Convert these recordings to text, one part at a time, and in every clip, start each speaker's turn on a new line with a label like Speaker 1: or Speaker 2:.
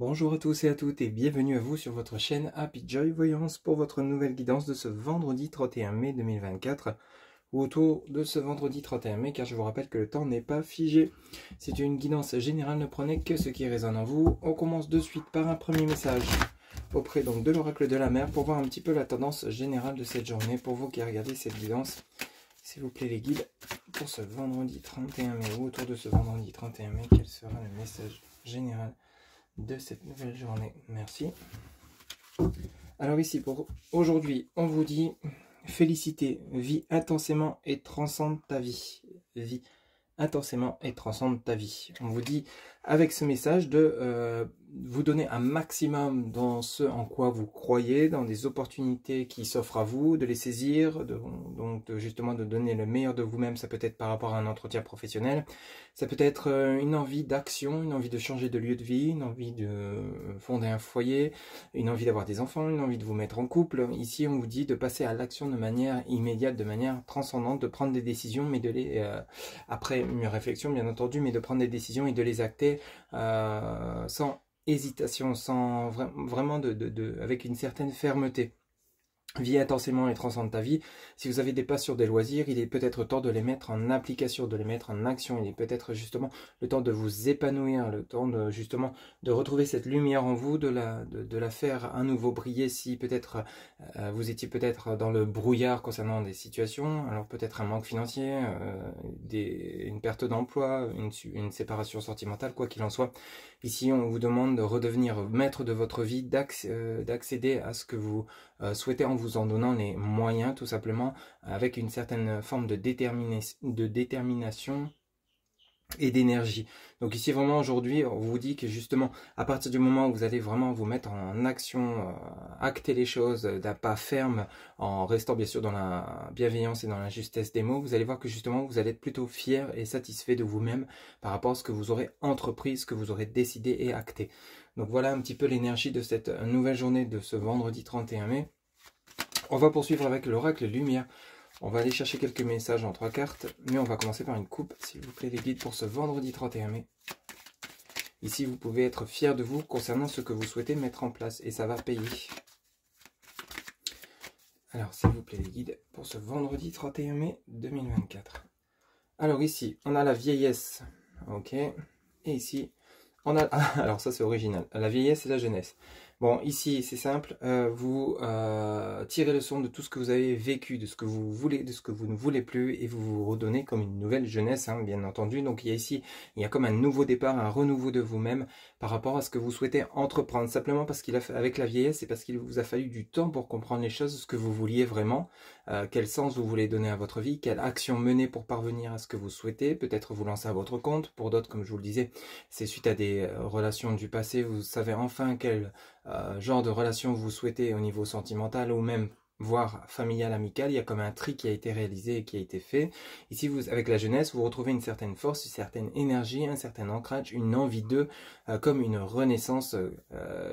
Speaker 1: Bonjour à tous et à toutes et bienvenue à vous sur votre chaîne Happy Joy Voyance pour votre nouvelle guidance de ce vendredi 31 mai 2024 ou autour de ce vendredi 31 mai car je vous rappelle que le temps n'est pas figé. C'est une guidance générale, ne prenez que ce qui résonne en vous. On commence de suite par un premier message auprès donc de l'oracle de la mer pour voir un petit peu la tendance générale de cette journée pour vous qui regardez cette guidance. S'il vous plaît les guides, pour ce vendredi 31 mai ou autour de ce vendredi 31 mai, quel sera le message général de cette nouvelle journée? Merci. Alors ici pour aujourd'hui, on vous dit félicité, vis intensément et transcende ta vie. Vis intensément et transcende ta vie. On vous dit avec ce message de vous donner un maximum dans ce en quoi vous croyez, dans des opportunités qui s'offrent à vous, de les saisir, justement de donner le meilleur de vous-même. Ça peut être par rapport à un entretien professionnel, ça peut être une envie d'action, une envie de changer de lieu de vie, une envie de fonder un foyer, une envie d'avoir des enfants, une envie de vous mettre en couple. Ici on vous dit de passer à l'action de manière immédiate, de manière transcendante, de prendre des décisions, mais de les après une réflexion bien entendu, mais de prendre des décisions et de les acter sans hésitation, sans vraiment avec une certaine fermeté. Vis intensément et transcende ta vie. Si vous avez des passions sur des loisirs, il est peut-être temps de les mettre en application, de les mettre en action. Il est peut-être justement le temps de vous épanouir, le temps de justement de retrouver cette lumière en vous, de la faire à nouveau briller. Si peut-être vous étiez peut-être dans le brouillard concernant des situations, alors peut-être un manque financier, une perte d'emploi, une séparation sentimentale, quoi qu'il en soit. Ici, on vous demande de redevenir maître de votre vie, d'accéder à ce que vous souhaitez en vous en donnant les moyens, tout simplement, avec une certaine forme de détermination et d'énergie. Donc ici vraiment aujourd'hui on vous dit que justement à partir du moment où vous allez vraiment vous mettre en action, acter les choses d'un pas ferme, en restant bien sûr dans la bienveillance et dans la justesse des mots, vous allez voir que justement vous allez être plutôt fier et satisfait de vous-même par rapport à ce que vous aurez entrepris, ce que vous aurez décidé et acté. Donc voilà un petit peu l'énergie de cette nouvelle journée de ce vendredi 31 mai. On va poursuivre avec l'oracle lumière. On va aller chercher quelques messages en 3 cartes, mais on va commencer par une coupe, s'il vous plaît les guides, pour ce vendredi 31 mai. Ici, vous pouvez être fier de vous concernant ce que vous souhaitez mettre en place, et ça va payer. Alors, s'il vous plaît les guides, pour ce vendredi 31 mai 2024. Alors ici, on a la vieillesse, ok, et ici, on a... alors ça c'est original, la vieillesse et la jeunesse. Bon, ici, c'est simple, vous tirez le son de tout ce que vous avez vécu, de ce que vous voulez, de ce que vous ne voulez plus, et vous vous redonnez comme une nouvelle jeunesse, hein, bien entendu. Donc, il y a ici, il y a comme un nouveau départ, un renouveau de vous-même par rapport à ce que vous souhaitez entreprendre. Simplement parce avec la vieillesse, c'est parce qu'il vous a fallu du temps pour comprendre les choses, ce que vous vouliez vraiment, quel sens vous voulez donner à votre vie, quelle action mener pour parvenir à ce que vous souhaitez, peut-être vous lancer à votre compte. Pour d'autres, comme je vous le disais, c'est suite à des relations du passé, vous savez enfin quel genre de relation vous souhaitez au niveau sentimental ou même voire familial, amical. Il y a comme un tri qui a été réalisé et qui a été fait. Ici, avec la jeunesse, vous retrouvez une certaine force, une certaine énergie, un certain ancrage, une envie d'eux, comme une renaissance.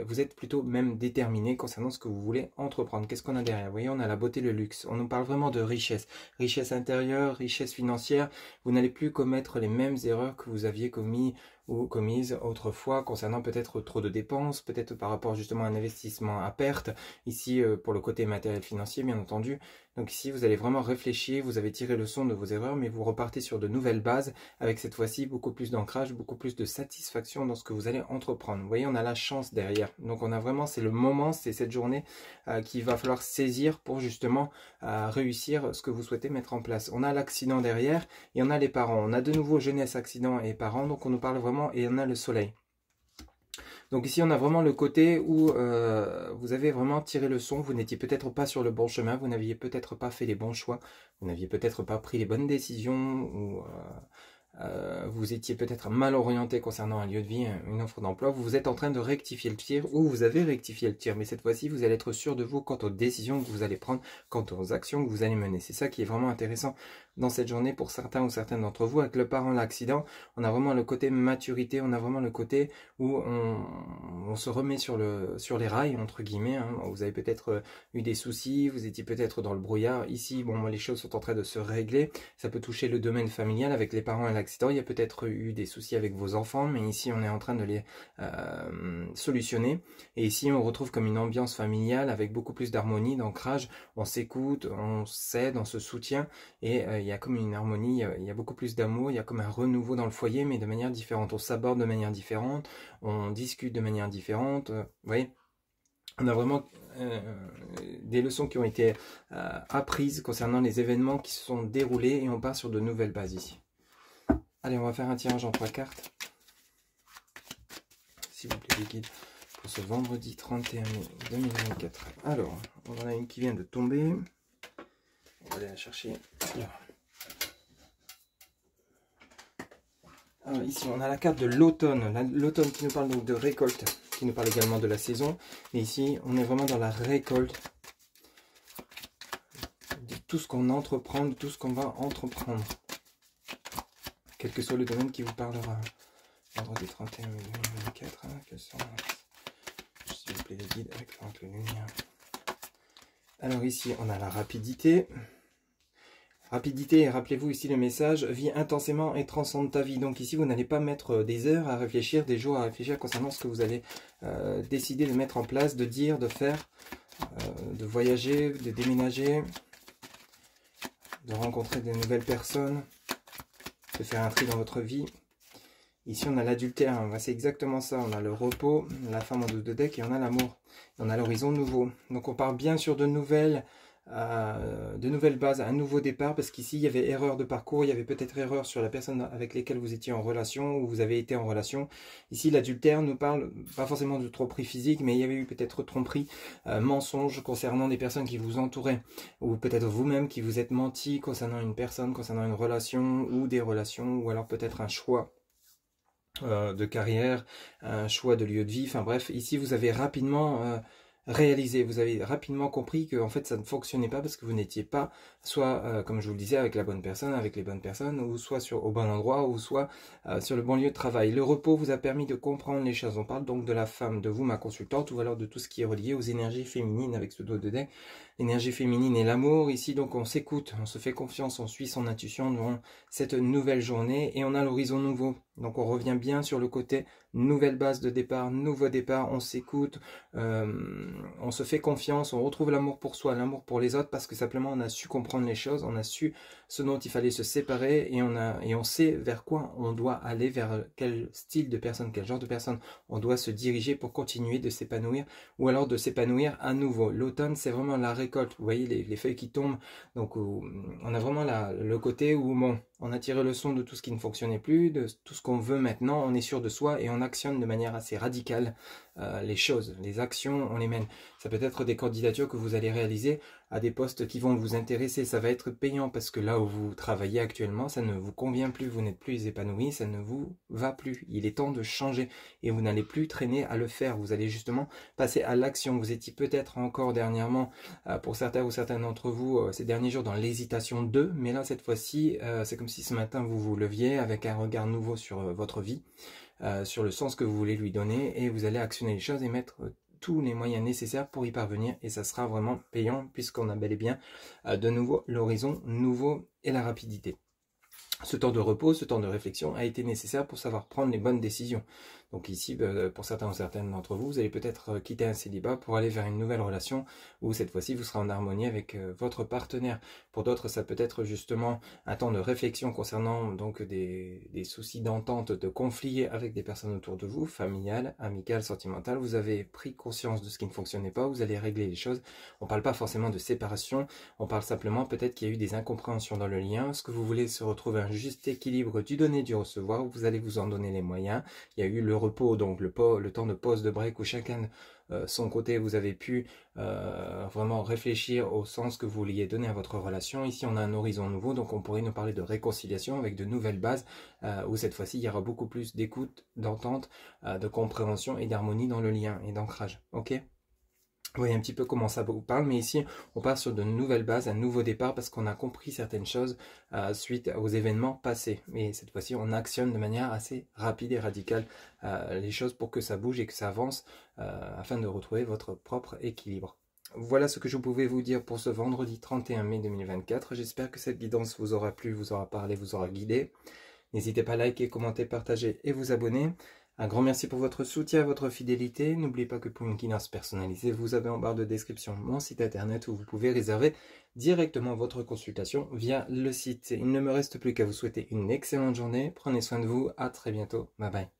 Speaker 1: Vous êtes plutôt même déterminé concernant ce que vous voulez entreprendre. Qu'est-ce qu'on a derrière? Vous voyez, on a la beauté, le luxe. On nous parle vraiment de richesse. Richesse intérieure, richesse financière. Vous n'allez plus commettre les mêmes erreurs que vous aviez commises autrefois concernant peut-être trop de dépenses, peut-être par rapport justement à un investissement à perte, ici pour le côté matériel financier bien entendu. Donc ici vous allez vraiment réfléchir, vous avez tiré le son de vos erreurs, mais vous repartez sur de nouvelles bases avec cette fois-ci beaucoup plus d'ancrage, beaucoup plus de satisfaction dans ce que vous allez entreprendre. Vous voyez, on a la chance derrière, donc on a vraiment, c'est le moment, c'est cette journée qu'il va falloir saisir pour justement réussir ce que vous souhaitez mettre en place. On a l'accident derrière et on a les parents, on a de nouveau jeunesse, accident et parents, donc on nous parle vraiment, et on a le soleil. Donc ici, on a vraiment le côté où vous avez vraiment tiré le son, vous n'étiez peut-être pas sur le bon chemin, vous n'aviez peut-être pas fait les bons choix, vous n'aviez peut-être pas pris les bonnes décisions, ou vous étiez peut-être mal orienté concernant un lieu de vie, une offre d'emploi, vous êtes en train de rectifier le tir, ou vous avez rectifié le tir, mais cette fois-ci, vous allez être sûr de vous quant aux décisions que vous allez prendre, quant aux actions que vous allez mener. C'est ça qui est vraiment intéressant dans cette journée pour certains ou certaines d'entre vous. Avec le parent, l'accident, on a vraiment le côté maturité, on a vraiment le côté où on se remet sur les rails, entre guillemets. Hein. Vous avez peut-être eu des soucis, vous étiez peut-être dans le brouillard. Ici, bon, les choses sont en train de se régler. Ça peut toucher le domaine familial avec les parents et l'accident. Il y a peut-être eu des soucis avec vos enfants, mais ici, on est en train de les solutionner. Et ici, on retrouve comme une ambiance familiale avec beaucoup plus d'harmonie, d'ancrage. On s'écoute, on s'aide, on se soutient. Et il y a comme une harmonie, il y a beaucoup plus d'amour. Il y a comme un renouveau dans le foyer, mais de manière différente. On s'aborde de manière différente, on discute de manière différente. Vous voyez, on a vraiment des leçons qui ont été apprises concernant les événements qui se sont déroulés et on part sur de nouvelles bases ici. Allez, on va faire un tirage en 3 cartes. S'il vous plaît, les guides, pour ce vendredi 31 mai 2024. Alors, on en a une qui vient de tomber. On va aller la chercher. Alors, ici, on a la carte de l'automne. L'automne qui nous parle donc de récolte, qui nous parle également de la saison. Et ici, on est vraiment dans la récolte de tout ce qu'on entreprend, de tout ce qu'on va entreprendre. Quel que soit le domaine qui vous parlera. Vendredi 31 mai 2024. S'il vous plaît, les guides avec la lumière. Alors ici, on a la rapidité. Rapidité, rappelez-vous ici le message, vis intensément et transcende ta vie. Donc ici, vous n'allez pas mettre des heures à réfléchir, des jours à réfléchir concernant ce que vous allez décider de mettre en place, de dire, de faire, de voyager, de déménager, de rencontrer de nouvelles personnes, de faire un tri dans votre vie. Ici, on a l'adultère, c'est exactement ça. On a le repos, la femme en 2 de deck et on a l'amour. On a l'horizon nouveau. Donc on part bien sur de nouvelles bases, un nouveau départ, parce qu'ici il y avait erreur de parcours, il y avait peut-être erreur sur la personne avec laquelle vous étiez en relation ou vous avez été en relation. Ici l'adultère nous parle pas forcément de tromperie physique, mais il y avait eu peut-être tromperie, mensonge concernant des personnes qui vous entouraient, ou peut-être vous-même qui vous êtes menti concernant une personne, concernant une relation ou des relations, ou alors peut-être un choix de carrière, un choix de lieu de vie. Enfin bref, ici vous avez rapidement réalisé, vous avez rapidement compris que en fait ça ne fonctionnait pas parce que vous n'étiez pas soit comme je vous le disais avec la bonne personne, avec les bonnes personnes, ou soit au bon endroit, ou soit sur le bon lieu de travail. Le repos vous a permis de comprendre les choses. On parle donc de la femme, de vous ma consultante, ou alors de tout ce qui est relié aux énergies féminines avec ce dos de deck. L'énergie féminine et l'amour. Ici donc on s'écoute, on se fait confiance, on suit son intuition durant cette nouvelle journée et on a l'horizon nouveau. Donc on revient bien sur le côté nouvelle base de départ, nouveau départ, on s'écoute, on se fait confiance, on retrouve l'amour pour soi, l'amour pour les autres, parce que simplement on a su comprendre les choses, on a su ce dont il fallait se séparer et on sait vers quoi on doit aller, vers quel style de personne, quel genre de personne on doit se diriger pour continuer de s'épanouir ou alors de s'épanouir à nouveau. L'automne c'est vraiment la récolte, vous voyez les feuilles qui tombent, donc on a vraiment le côté où bon, on a tiré le son de tout ce qui ne fonctionnait plus, de tout ce qu'on veut maintenant, on est sûr de soi et on actionne de manière assez radicale les choses, les actions, on les mène. Ça peut être des candidatures que vous allez réaliser à des postes qui vont vous intéresser, ça va être payant parce que là où vous travaillez actuellement, ça ne vous convient plus, vous n'êtes plus épanoui, ça ne vous va plus. Il est temps de changer et vous n'allez plus traîner à le faire, vous allez justement passer à l'action. Vous étiez peut-être encore dernièrement, pour certains ou certaines d'entre vous, ces derniers jours dans l'hésitation de, mais là cette fois-ci, c'est comme si ce matin vous vous leviez avec un regard nouveau sur votre vie, sur le sens que vous voulez lui donner et vous allez actionner les choses et mettre tous les moyens nécessaires pour y parvenir et ça sera vraiment payant puisqu'on a bel et bien de nouveau l'horizon nouveau et la rapidité. Ce temps de repos, ce temps de réflexion a été nécessaire pour savoir prendre les bonnes décisions. Donc ici, pour certains ou certaines d'entre vous, vous allez peut-être quitter un célibat pour aller vers une nouvelle relation où cette fois-ci vous serez en harmonie avec votre partenaire. Pour d'autres, ça peut être justement un temps de réflexion concernant donc des soucis d'entente, de conflits avec des personnes autour de vous, familiales, amicales, sentimentales. Vous avez pris conscience de ce qui ne fonctionnait pas, vous allez régler les choses. On ne parle pas forcément de séparation, on parle simplement peut-être qu'il y a eu des incompréhensions dans le lien. Ce que vous voulez se retrouver un juste équilibre du donner, du recevoir, vous allez vous en donner les moyens. Il y a eu le repos, donc le temps de pause, de break, où chacun son côté, vous avez pu vraiment réfléchir au sens que vous vouliez donner à votre relation. Ici, on a un horizon nouveau, donc on pourrait nous parler de réconciliation avec de nouvelles bases, où cette fois-ci, il y aura beaucoup plus d'écoute, d'entente, de compréhension et d'harmonie dans le lien et d'ancrage. Ok ? Vous voyez un petit peu comment ça vous parle, mais ici on part sur de nouvelles bases, un nouveau départ parce qu'on a compris certaines choses suite aux événements passés. Mais cette fois-ci on actionne de manière assez rapide et radicale les choses pour que ça bouge et que ça avance afin de retrouver votre propre équilibre. Voilà ce que je pouvais vous dire pour ce vendredi 31 mai 2024. J'espère que cette guidance vous aura plu, vous aura parlé, vous aura guidé. N'hésitez pas à liker, commenter, partager et vous abonner. Un grand merci pour votre soutien, votre fidélité. N'oubliez pas que pour une guidance personnalisée, vous avez en barre de description mon site internet où vous pouvez réserver directement votre consultation via le site. Il ne me reste plus qu'à vous souhaiter une excellente journée. Prenez soin de vous. À très bientôt. Bye bye.